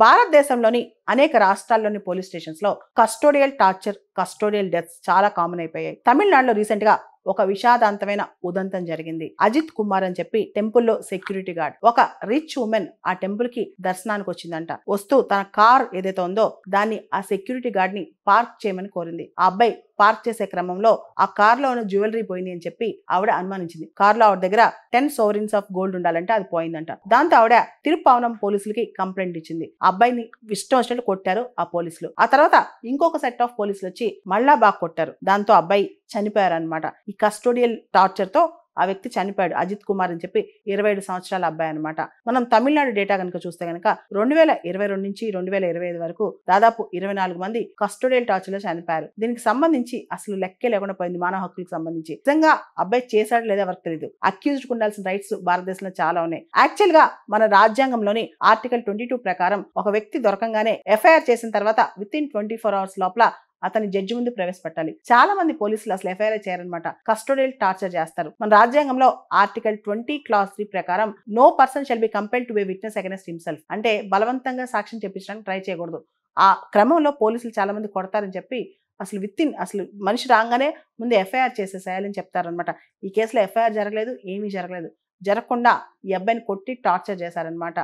భారతదేశంలోని అనేక రాష్ట్రాల్లోని పోలీస్ స్టేషన్స్ లో కస్టోడియల్ టార్చర్, కస్టోడియల్ డెత్స్ చాలా కామన్ అయిపోయాయి. తమిళనాడులో రీసెంట్ గా ఒక విషాదాంతమైన ఉదంతం జరిగింది. అజిత్ కుమార్ అని చెప్పి టెంపుల్లో సెక్యూరిటీ గార్డ్, ఒక రిచ్ ఉమెన్ ఆ టెంపుల్ కి దర్శనానికి వచ్చిందంట. వస్తూ తన కార్ ఏదైతే ఉందో దాన్ని ఆ సెక్యూరిటీ గార్డ్ ని పార్క్ చేయమని కోరింది. ఆ అబ్బాయి పార్క్ చేసే క్రమంలో ఆ కార్ లో ఉన్న జ్యువెలరీ పోయింది అని చెప్పి ఆవిడ అనుమానించింది. కార్ లో ఆవిడ దగ్గర 10 sovereigns ఆఫ్ గోల్డ్ ఉండాలంటే అది పోయిందంట. దాంతో ఆవిడ తిరుపావనం పోలీసులకి కంప్లైంట్ ఇచ్చింది. ఆ అబ్బాయిని ఇష్టం వచ్చినట్టు కొట్టారు ఆ పోలీసులు. ఆ తర్వాత ఇంకొక సెట్ ఆఫ్ పోలీసులు వచ్చి మళ్ళా బాగా కొట్టారు. దాంతో అబ్బాయి చనిపోయారనమాట. ఈ కస్టోడియల్ టార్చర్ తో ఆ వ్యక్తి చనిపోయాడు. అజిత్ కుమార్ అని చెప్పి 27 సంవత్సరాల అబ్బాయి అనమాట. మనం తమిళనాడు డేటా కనుక చూస్తే కనుక 2022 నుంచి 2025 వరకు దాదాపు 24 మంది కస్టోడియల్ టార్చర్ లో చనిపోయారు. దీనికి సంబంధించి అసలు లెక్కే లేకుండా పోయింది మానవ హక్కులకు సంబంధించి. నిజంగా అబ్బాయి చేశాడు లేదా ఎవరికి తెలియదు. అక్యూజ్డ్ ఉండాల్సిన రైట్స్ భారతదేశంలో చాలా ఉన్నాయి. యాక్చువల్ గా మన రాజ్యాంగంలోని ఆర్టికల్ 22 ప్రకారం ఒక వ్యక్తి దొరకంగానే ఎఫ్ఐఆర్ చేసిన తర్వాత విత్ ఇన్ 24 hours లోపల అతని జడ్జి ముందు ప్రవేశపెట్టాలి. చాలా మంది పోలీసులు అసలు ఎఫ్ఐఆర్ చేయరనమాట. కస్టోడియల్ టార్చర్ చేస్తారు. మన రాజ్యాంగంలో ఆర్టికల్ 20 clause 3 ప్రకారం no person shall be compelled to be witness against himself. అంటే బలవంతంగా సాక్ష్యం చెప్పించడానికి ట్రై చేయకూడదు. ఆ క్రమంలో పోలీసులు చాలా మంది కొడతారని చెప్పి అసలు మనిషి రాగానే ముందు ఎఫ్ఐఆర్ చేసేసేయాలని చెప్తారనమాట. ఈ కేసులో ఎఫ్ఐఆర్ జరగలేదు, ఏమీ జరగలేదు. జరగకుండా ఈ అబ్బాయిని కొట్టి టార్చర్ చేశారనమాట.